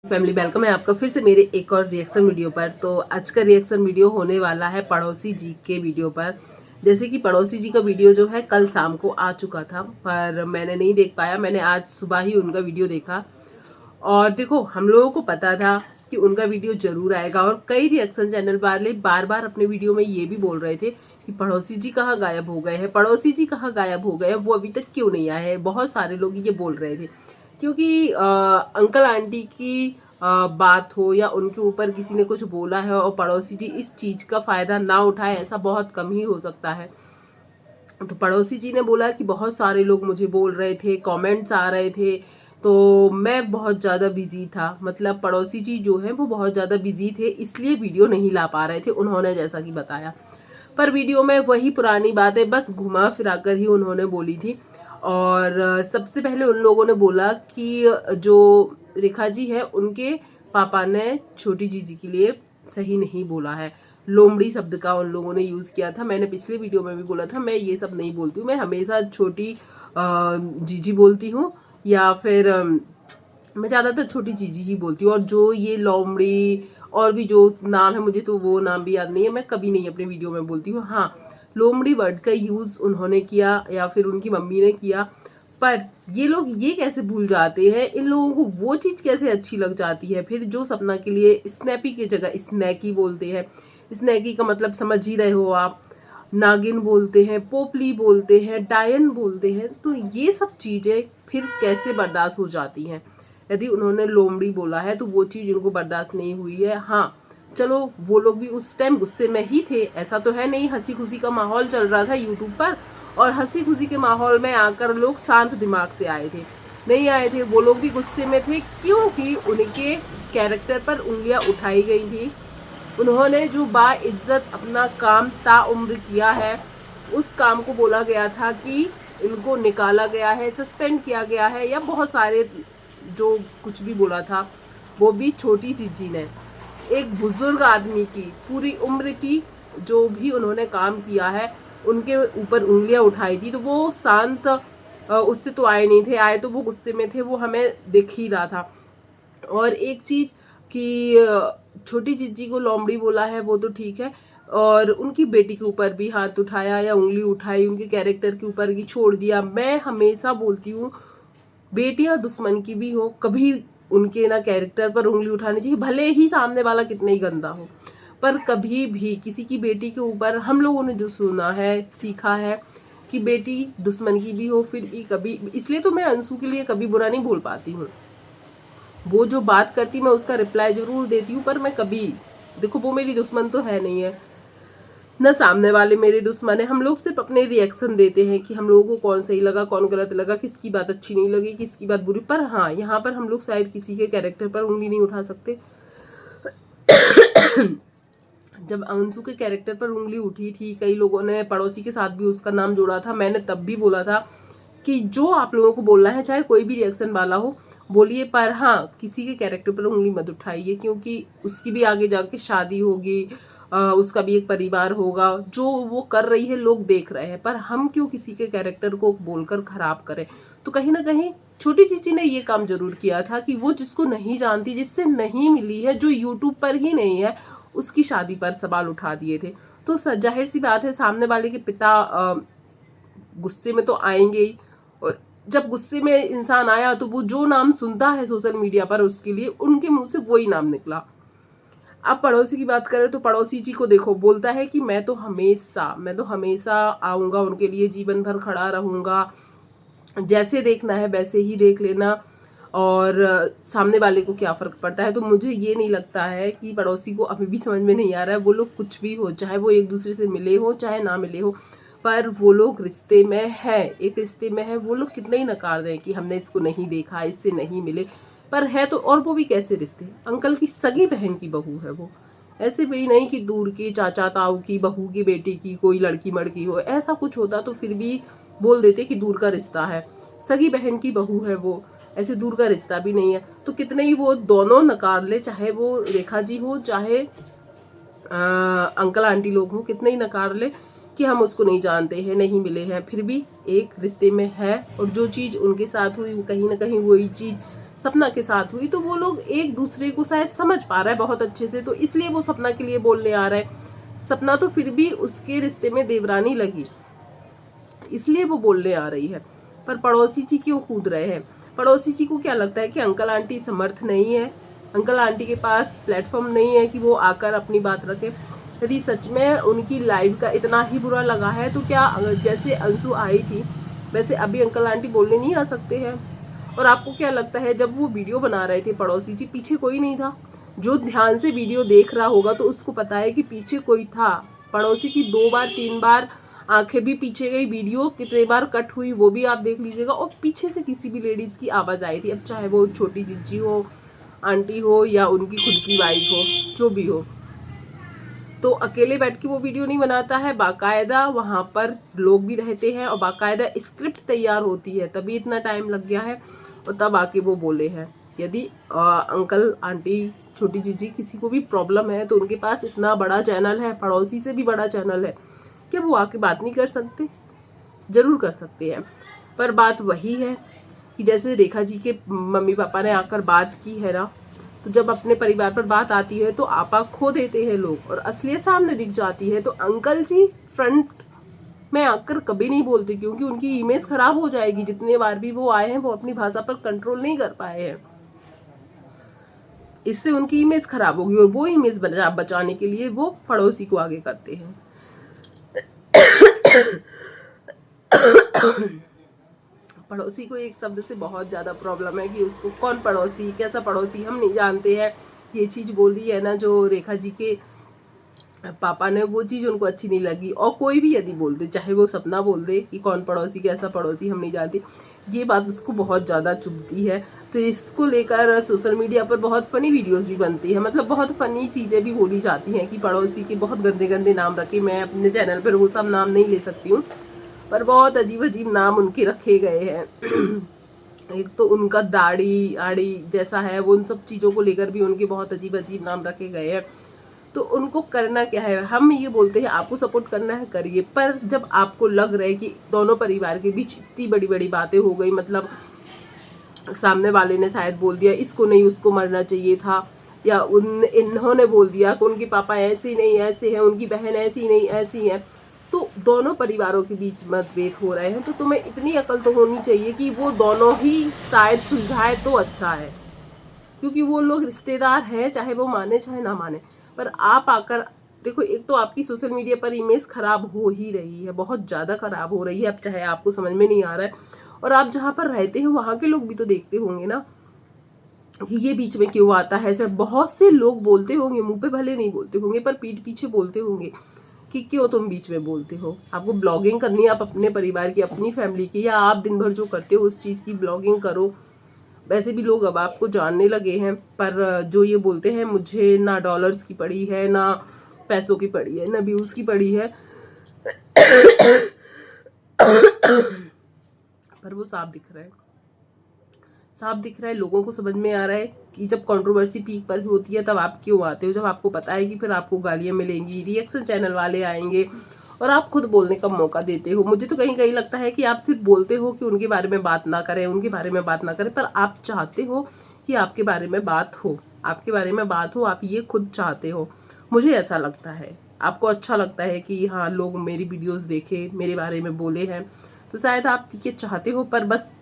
Family welcome है आपका फिर से मेरे एक और रिएक्शन वीडियो पर। तो आज का रिएक्शन वीडियो होने वाला है पड़ोसी जी के वीडियो पर। जैसे कि पड़ोसी जी का वीडियो जो है कल शाम को आ चुका था, पर मैंने नहीं देख पाया। मैंने आज सुबह ही उनका वीडियो देखा और देखो, हम लोगों को पता था कि उनका वीडियो जरूर आएगा और कई रिएक्शन चैनल वाले बार बार अपने वीडियो में ये भी बोल रहे थे कि पड़ोसी जी कहाँ गायब हो गए हैं, पड़ोसी जी कहाँ गायब हो गए हैं, वो अभी तक क्यों नहीं आए हैं। बहुत सारे लोग ये बोल रहे थे क्योंकि अंकल आंटी की बात हो या उनके ऊपर किसी ने कुछ बोला है और पड़ोसी जी इस चीज़ का फ़ायदा ना उठाए, ऐसा बहुत कम ही हो सकता है। तो पड़ोसी जी ने बोला कि बहुत सारे लोग मुझे बोल रहे थे, कमेंट्स आ रहे थे, तो मैं बहुत ज़्यादा बिजी था। मतलब पड़ोसी जी जो है वो बहुत ज़्यादा बिजी थे, इसलिए वीडियो नहीं ला पा रहे थे उन्होंने, जैसा कि बताया। पर वीडियो में वही पुरानी बातें बस घुमा फिरा कर ही उन्होंने बोली थी। और सबसे पहले उन लोगों ने बोला कि जो रेखा जी है उनके पापा ने छोटी जीजी के लिए सही नहीं बोला है। लोमड़ी शब्द का उन लोगों ने यूज़ किया था। मैंने पिछले वीडियो में भी बोला था मैं ये सब नहीं बोलती हूँ, मैं हमेशा छोटी जीजी बोलती हूँ या फिर मैं ज़्यादातर छोटी जीजी ही बोलती हूँ। और जो ये लोमड़ी और भी जो नाम है, मुझे तो वो नाम भी याद नहीं है, मैं कभी नहीं अपने वीडियो में बोलती हूँ। हाँ, लोमड़ी वर्ड का यूज़ उन्होंने किया या फिर उनकी मम्मी ने किया, पर ये लोग ये कैसे भूल जाते हैं, इन लोगों को वो चीज़ कैसे अच्छी लग जाती है। फिर जो सपना के लिए स्नैपी की जगह स्नैकी बोलते हैं, स्नैकी का मतलब समझ ही रहे हो आप, नागिन बोलते हैं, पोपली बोलते हैं, डायन बोलते हैं, तो ये सब चीज़ें फिर कैसे बर्दाश्त हो जाती हैं। यदि उन्होंने लोमड़ी बोला है तो वो चीज़ उनको बर्दाश्त नहीं हुई है। हाँ चलो, वो लोग भी उस टाइम गुस्से में ही थे, ऐसा तो है नहीं, हंसी खुशी का माहौल चल रहा था यूट्यूब पर, और हंसी खुशी के माहौल में आकर लोग शांत दिमाग से आए थे, नहीं आए थे। वो लोग भी गुस्से में थे क्योंकि उनके कैरेक्टर पर उंगलियां उठाई गई थी। उन्होंने जो बाइज्जत अपना काम ताउम्र किया है, उस काम को बोला गया था कि इनको निकाला गया है, सस्पेंड किया गया है, या बहुत सारे जो कुछ भी बोला था, वो भी छोटी जीजी ने एक बुजुर्ग आदमी की पूरी उम्र की जो भी उन्होंने काम किया है उनके ऊपर उंगलियां उठाई थी। तो वो शांत उससे तो आए नहीं थे, आए तो वो गुस्से में थे, वो हमें दिख ही रहा था। और एक चीज़ कि छोटी जीजी को लोमड़ी बोला है वो तो ठीक है, और उनकी बेटी के ऊपर भी हाथ उठाया या उंगली उठाई, उनके कैरेक्टर के ऊपर की छोड़ दिया। मैं हमेशा बोलती हूँ बेटियां दुश्मन की भी हो, कभी उनके ना कैरेक्टर पर उंगली उठानी चाहिए, भले ही सामने वाला कितना ही गंदा हो, पर कभी भी किसी की बेटी के ऊपर हम लोगों ने जो सुना है, सीखा है कि बेटी दुश्मन की भी हो, फिर भी कभी, इसलिए तो मैं अंशु के लिए कभी बुरा नहीं बोल पाती हूँ। वो जो बात करती मैं उसका रिप्लाई जरूर देती हूँ, पर मैं कभी, देखो वो मेरी दुश्मन तो है नहीं है, न सामने वाले मेरे दुश्मन है। हम लोग सिर्फ अपने रिएक्शन देते हैं कि हम लोगों को कौन सही लगा, कौन गलत लगा, किसकी बात अच्छी नहीं लगी, किसकी बात बुरी। पर हाँ, यहाँ पर हम लोग शायद किसी के कैरेक्टर पर उंगली नहीं उठा सकते। जब अंशु के कैरेक्टर पर उंगली उठी थी, कई लोगों ने पड़ोसी के साथ भी उसका नाम जोड़ा था, मैंने तब भी बोला था कि जो आप लोगों को बोलना है, चाहे कोई भी रिएक्शन वाला हो बोलिए, पर हाँ किसी के कैरेक्टर पर उंगली मत उठाइए, क्योंकि उसकी भी आगे जाके शादी होगी, उसका भी एक परिवार होगा। जो वो कर रही है लोग देख रहे हैं, पर हम क्यों किसी के कैरेक्टर को बोलकर खराब करें। तो कहीं ना कहीं छोटी चीची ने ये काम जरूर किया था कि वो जिसको नहीं जानती, जिससे नहीं मिली है, जो यूट्यूब पर ही नहीं है, उसकी शादी पर सवाल उठा दिए थे। तो जाहिर सी बात है, सामने वाले के पिता गुस्से में तो आएंगे ही, और जब गुस्से में इंसान आया तो वो जो नाम सुनता है सोशल मीडिया पर, उसके लिए उनके मुंह से वही नाम निकला। अब पड़ोसी की बात करें तो पड़ोसी जी को देखो, बोलता है कि मैं तो हमेशा आऊँगा उनके लिए, जीवन भर खड़ा रहूँगा, जैसे देखना है वैसे ही देख लेना, और सामने वाले को क्या फ़र्क पड़ता है। तो मुझे ये नहीं लगता है कि पड़ोसी को अभी भी समझ में नहीं आ रहा है, वो लोग कुछ भी हो, चाहे वो एक दूसरे से मिले हो चाहे ना मिले हो, पर वो लोग रिश्ते में है, एक रिश्ते में है। वो लोग कितना ही नकार दें कि हमने इसको नहीं देखा, इससे नहीं मिले, पर है तो। और वो भी कैसे रिश्ते, अंकल की सगी बहन की बहू है वो, ऐसे भी नहीं कि दूर की चाचा ताऊ की बहू की बेटी की कोई लड़की मड़की हो। ऐसा कुछ होता तो फिर भी बोल देते कि दूर का रिश्ता है, सगी बहन की बहू है वो, ऐसे दूर का रिश्ता भी नहीं है। तो कितने ही वो दोनों नकार ले, चाहे वो रेखा जी हो चाहे अंकल आंटी लोग हो, कितने ही नकार ले कि हम उसको नहीं जानते हैं, नहीं मिले हैं, फिर भी एक रिश्ते में है। और जो चीज़ उनके साथ हुई कहीं ना कहीं वही चीज़ सपना के साथ हुई, तो वो लोग एक दूसरे को शायद समझ पा रहा है बहुत अच्छे से, तो इसलिए वो सपना के लिए बोलने आ रहा है। सपना तो फिर भी उसके रिश्ते में देवरानी लगी, इसलिए वो बोलने आ रही है। पर पड़ोसी जी क्यों कूद रहे हैं? पड़ोसी जी को क्या लगता है कि अंकल आंटी समर्थ नहीं है, अंकल आंटी के पास प्लेटफॉर्म नहीं है कि वो आकर अपनी बात रखें। यदि सच में उनकी लाइव का इतना ही बुरा लगा है तो क्या जैसे अंशु आई थी वैसे अभी अंकल आंटी बोलने नहीं आ सकते हैं? और आपको क्या लगता है जब वो वीडियो बना रहे थे पड़ोसी जी, पीछे कोई नहीं था? जो ध्यान से वीडियो देख रहा होगा तो उसको पता है कि पीछे कोई था। पड़ोसी की 2 बार 3 बार आंखें भी पीछे गई, वीडियो कितने बार कट हुई वो भी आप देख लीजिएगा, और पीछे से किसी भी लेडीज की आवाज़ आई थी, अब चाहे वो छोटी जिज्जी हो, आंटी हो, या उनकी खुद की वाइफ हो, जो भी हो। तो अकेले बैठ के वो वीडियो नहीं बनाता है, बाकायदा वहाँ पर लोग भी रहते हैं और बाकायदा स्क्रिप्ट तैयार होती है, तभी इतना टाइम लग गया है और तब आके वो बोले हैं। यदि अंकल आंटी छोटी जीजी किसी को भी प्रॉब्लम है तो उनके पास इतना बड़ा चैनल है, पड़ोसी से भी बड़ा चैनल है, क्या वो आके बात नहीं कर सकते? ज़रूर कर सकते हैं। पर बात वही है कि जैसे रेखा जी के मम्मी पापा ने आकर बात की है ना, तो जब अपने परिवार पर बात आती है तो आपा खो देते हैं लोग और असलियत सामने दिख जाती है। तो अंकल जी फ्रंट में आकर कभी नहीं बोलते, क्योंकि उनकी इमेज खराब हो जाएगी। जितने बार भी वो आए हैं वो अपनी भाषा पर कंट्रोल नहीं कर पाए हैं, इससे उनकी इमेज खराब होगी और वो इमेज बचाने के लिए वो पड़ोसी को आगे करते हैं। पड़ोसी को एक शब्द से बहुत ज़्यादा प्रॉब्लम है कि उसको कौन पड़ोसी, कैसा पड़ोसी हम नहीं जानते हैं। ये चीज़ बोली है ना जो रेखा जी के पापा ने, वो चीज़ उनको अच्छी नहीं लगी। और कोई भी यदि बोल दे, चाहे वो सपना बोल दे कि कौन पड़ोसी, कैसा पड़ोसी हम नहीं जानते, ये बात उसको बहुत ज़्यादा चुभती है। तो इसको लेकर सोशल मीडिया पर बहुत फ़नी वीडियोस भी बनती है, मतलब बहुत फ़नी चीज़ें भी बोली जाती हैं कि पड़ोसी के बहुत गंदे गंदे नाम रखे। मैं अपने चैनल पर वो सब नाम नहीं ले सकती हूँ, पर बहुत अजीब अजीब नाम उनके रखे गए हैं। एक तो उनका दाढ़ी आड़ी जैसा है, वो उन सब चीज़ों को लेकर भी उनके बहुत अजीब अजीब नाम रखे गए हैं। तो उनको करना क्या है? हम ये बोलते हैं आपको सपोर्ट करना है करिए, पर जब आपको लग रहा है कि दोनों परिवार के बीच इतनी बड़ी बड़ी बातें हो गई, मतलब सामने वाले ने शायद बोल दिया इसको नहीं उसको मरना चाहिए था, या इन्होंने बोल दिया कि उनके पापा ऐसे नहीं ऐसे हैं, उनकी बहन ऐसी नहीं ऐसी है, तो दोनों परिवारों के बीच मतभेद हो रहे हैं, तो तुम्हें इतनी अकल तो होनी चाहिए कि वो दोनों ही शायद सुलझाए तो अच्छा है, क्योंकि वो लोग रिश्तेदार हैं, चाहे वो माने चाहे ना माने। पर आप आकर देखो, एक तो आपकी सोशल मीडिया पर इमेज खराब हो ही रही है, बहुत ज़्यादा खराब हो रही है, अब चाहे आपको समझ में नहीं आ रहा है, और आप जहाँ पर रहते हैं वहाँ के लोग भी तो देखते होंगे ना कि ये बीच में क्यों आता है। ऐसे बहुत से लोग बोलते होंगे, मुंह पे भले नहीं बोलते होंगे पर पीठ पीछे बोलते होंगे कि क्यों तुम बीच में बोलते हो। आपको ब्लॉगिंग करनी है, आप अपने परिवार की, अपनी फैमिली की, या आप दिन भर जो करते हो उस चीज़ की ब्लॉगिंग करो। वैसे भी लोग अब आपको जानने लगे हैं, पर जो ये बोलते हैं मुझे ना डॉलर्स की पड़ी है, ना पैसों की पड़ी है, ना व्यूज़ की पड़ी है, पर वो साफ दिख रहा है, साफ दिख रहा है, लोगों को समझ में आ रहा है कि जब कंट्रोवर्सी पीक पर होती है तब आप क्यों आते हो, जब आपको पता है कि फिर आपको गालियाँ मिलेंगी, रिएक्शन चैनल वाले आएंगे और आप खुद बोलने का मौका देते हो। मुझे तो कहीं कहीं लगता है कि आप सिर्फ बोलते हो कि उनके बारे में बात ना करें, उनके बारे में बात ना करें, पर आप चाहते हो कि आपके बारे में बात हो, आपके बारे में बात हो, आप ये खुद चाहते हो। मुझे ऐसा लगता है, आपको अच्छा लगता है कि हाँ लोग मेरी वीडियोस देखें, मेरे बारे में बोले हैं, तो शायद आप ये चाहते हो। पर बस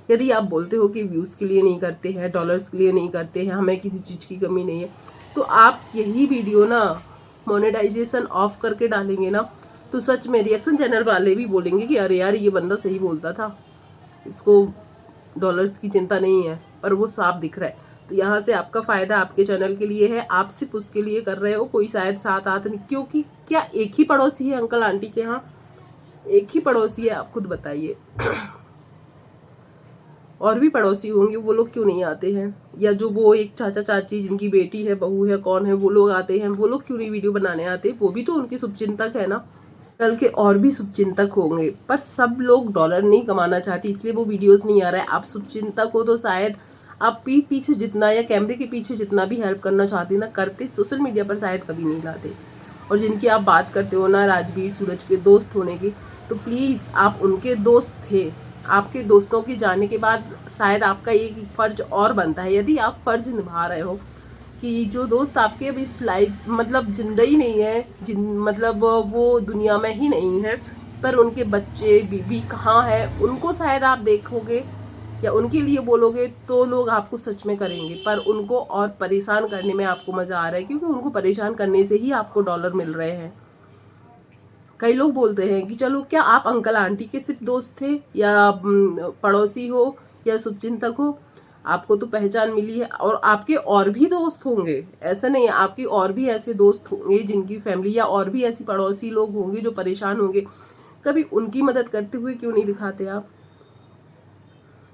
यदि आप बोलते हो कि व्यूज़ के लिए नहीं करते हैं, डॉलर्स के लिए नहीं करते हैं, हमें किसी चीज़ की कमी नहीं है, तो आप यही वीडियो ना मोनेटाइजेशन ऑफ करके डालेंगे ना, तो सच में रिएक्शन चैनल वाले भी बोलेंगे कि अरे यार ये बंदा सही बोलता था, इसको डॉलर्स की चिंता नहीं है, पर वो साफ दिख रहा है। तो यहाँ से आपका फ़ायदा आपके चैनल के लिए है, आप सिर्फ उसके लिए कर रहे हो, कोई शायद साथ आत नहीं। क्योंकि क्या एक ही पड़ोसी है अंकल आंटी के यहाँ? एक ही पड़ोसी है, आप खुद बताइए। और भी पड़ोसी होंगे, वो लोग क्यों नहीं आते हैं? या जो वो एक चाचा चाची जिनकी बेटी है, बहू है, कौन है, वो लोग आते हैं, वो लोग क्यों नहीं वीडियो बनाने आते? वो भी तो उनके शुभचिंतक है ना। कल के और भी शुभचिंतक होंगे, पर सब लोग डॉलर नहीं कमाना चाहते, इसलिए वो वीडियोस नहीं आ रहा है। आप शुभचिंतक हो तो शायद आप पीठ पीछे जितना या कैमरे के पीछे जितना भी हेल्प करना चाहते ना, करते, सोशल मीडिया पर शायद कभी नहीं लाते। और जिनकी आप बात करते हो ना राजवीर सूरज के दोस्त होने की, तो प्लीज़ आप उनके दोस्त थे, आपके दोस्तों के जाने के बाद शायद आपका एक फ़र्ज और बनता है, यदि आप फ़र्ज निभा रहे हो कि जो दोस्त आपके अब इस लाइफ मतलब जिंदा ही नहीं है, मतलब वो दुनिया में ही नहीं है, पर उनके बच्चे बीवी कहाँ है, उनको शायद आप देखोगे या उनके लिए बोलोगे तो लोग आपको सच में करेंगे, पर उनको और परेशान करने में आपको मज़ा आ रहा है, क्योंकि उनको परेशान करने से ही आपको डॉलर मिल रहे हैं। कई लोग बोलते हैं कि चलो क्या आप अंकल आंटी के सिर्फ दोस्त थे, या पड़ोसी हो, या शुभचिंतक हो, आपको तो पहचान मिली है, और आपके और भी दोस्त होंगे, ऐसा नहीं है, आपकी और भी ऐसे दोस्त होंगे जिनकी फैमिली या और भी ऐसी पड़ोसी लोग होंगे जो परेशान होंगे। कभी उनकी मदद करते हुए क्यों नहीं दिखाते आप?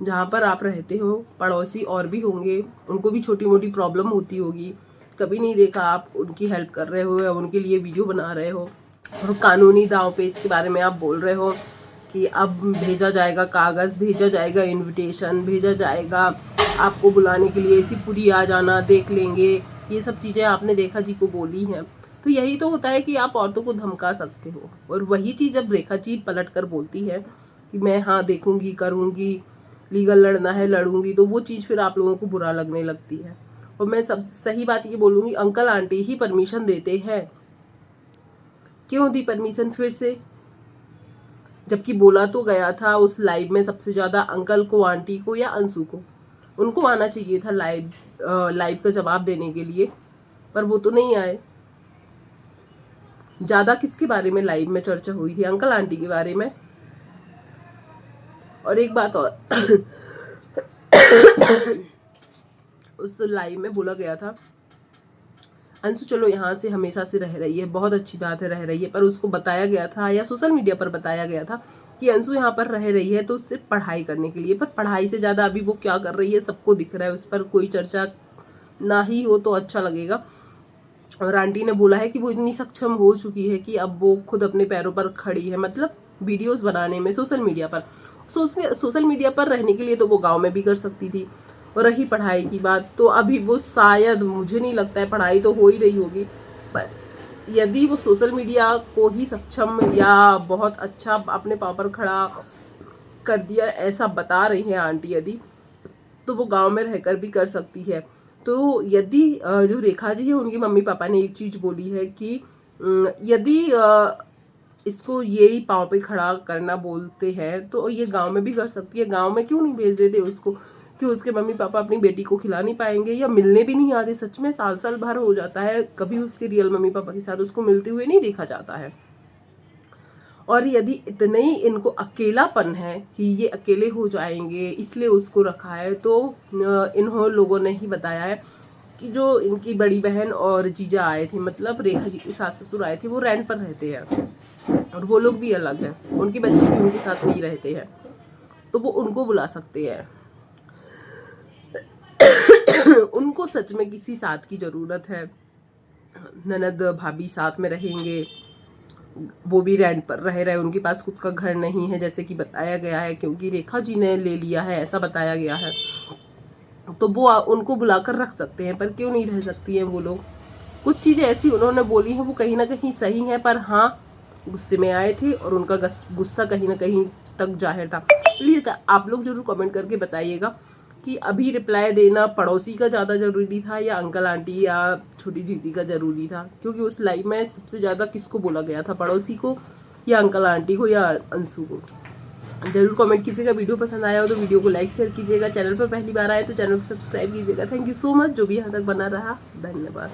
जहाँ पर आप रहते हो पड़ोसी और भी होंगे, उनको भी छोटी मोटी प्रॉब्लम होती होगी, कभी नहीं देखा आप उनकी हेल्प कर रहे हो या उनके लिए वीडियो बना रहे हो। और कानूनी दाव पेच के बारे में आप बोल रहे हो कि अब भेजा जाएगा कागज़, भेजा जाएगा इनविटेशन, भेजा जाएगा आपको बुलाने के लिए, ऐसी पूरी आ जाना, देख लेंगे, ये सब चीज़ें आपने रेखा जी को बोली हैं। तो यही तो होता है कि आप औरतों को धमका सकते हो, और वही चीज़ जब रेखा जी पलट कर बोलती है कि मैं हाँ देखूंगी, करूँगी, लीगल लड़ना है लड़ूंगी, तो वो चीज़ फिर आप लोगों को बुरा लगने लगती है। और मैं सब सही बात ये बोलूँगी, अंकल आंटी ही परमिशन देते हैं। क्यों दी परमिशन फिर से? जबकि बोला तो गया था उस लाइव में सबसे ज़्यादा अंकल को, आंटी को या अंशु को, उनको आना चाहिए था लाइव का जवाब देने के लिए, पर वो तो नहीं आए। ज़्यादा किसके बारे में लाइव में चर्चा हुई थी? अंकल आंटी के बारे में। और एक बात और उस लाइव में बोला गया था अंशु चलो यहाँ से हमेशा से रह रही है, बहुत अच्छी बात है रह रही है, पर उसको बताया गया था या सोशल मीडिया पर बताया गया था कि अंशु यहाँ पर रह रही है तो सिर्फ पढ़ाई करने के लिए, पर पढ़ाई से ज़्यादा अभी वो क्या कर रही है सबको दिख रहा है, उस पर कोई चर्चा ना ही हो तो अच्छा लगेगा। और आंटी ने बोला है कि वो इतनी सक्षम हो चुकी है कि अब वो खुद अपने पैरों पर खड़ी है, मतलब वीडियोस बनाने में, सोशल मीडिया पर। सोशल मीडिया पर रहने के लिए तो वो गांव में भी कर सकती थी। और रही पढ़ाई की बात, तो अभी वो शायद, मुझे नहीं लगता है, पढ़ाई तो हो ही रही होगी, पर यदि वो सोशल मीडिया को ही सक्षम या बहुत अच्छा अपने पाँव पर खड़ा कर दिया ऐसा बता रही हैं आंटी यदि, तो वो गांव में रहकर भी कर सकती है। तो यदि जो रेखा जी है उनके मम्मी पापा ने एक चीज़ बोली है कि यदि इसको यही पाँव पे खड़ा करना बोलते हैं तो ये गांव में भी कर सकती है, गांव में क्यों नहीं भेज देते उसको? क्यों उसके मम्मी पापा अपनी बेटी को खिला नहीं पाएंगे या मिलने भी नहीं आते? सच में साल साल भर हो जाता है, कभी उसके रियल मम्मी पापा के साथ उसको मिलते हुए नहीं देखा जाता है। और यदि इतने ही इनको अकेलापन है कि ये अकेले हो जाएंगे इसलिए उसको रखा है, तो इन्हों लोगों ने ही बताया है कि जो इनकी बड़ी बहन और जीजा आए थे, मतलब रेखा जी के सास ससुर आए थे, वो रेंट पर रहते हैं और वो लोग भी अलग हैं, उनके बच्चे भी उनके साथ नहीं रहते हैं, तो वो उनको बुला सकते हैं। उनको सच में किसी साथ की ज़रूरत है, ननद भाभी साथ में रहेंगे, वो भी रेंट पर रह रहे, उनके पास खुद का घर नहीं है जैसे कि बताया गया है, क्योंकि रेखा जी ने ले लिया है ऐसा बताया गया है, तो वो उनको बुलाकर रख सकते हैं। पर क्यों नहीं रह सकती हैं वो लोग? कुछ चीज़ें ऐसी उन्होंने बोली हैं वो कहीं ना कहीं सही हैं, पर हाँ गुस्से में आए थे और उनका गुस्सा कहीं ना कहीं तक जाहिर था। प्लीज़ आप लोग जरूर कमेंट करके बताइएगा कि अभी रिप्लाई देना पड़ोसी का ज़्यादा ज़रूरी था या अंकल आंटी या छोटी जीजी का ज़रूरी था, क्योंकि उस लाइव में सबसे ज़्यादा किसको बोला गया था, पड़ोसी को या अंकल आंटी को या अंशु को? जरूर कमेंट कीजिएगा। वीडियो पसंद आया हो तो वीडियो को लाइक शेयर कीजिएगा, चैनल पर पहली बार आए तो चैनल को सब्सक्राइब कीजिएगा। थैंक यू सो मच जो भी यहाँ तक बना रहा, धन्यवाद।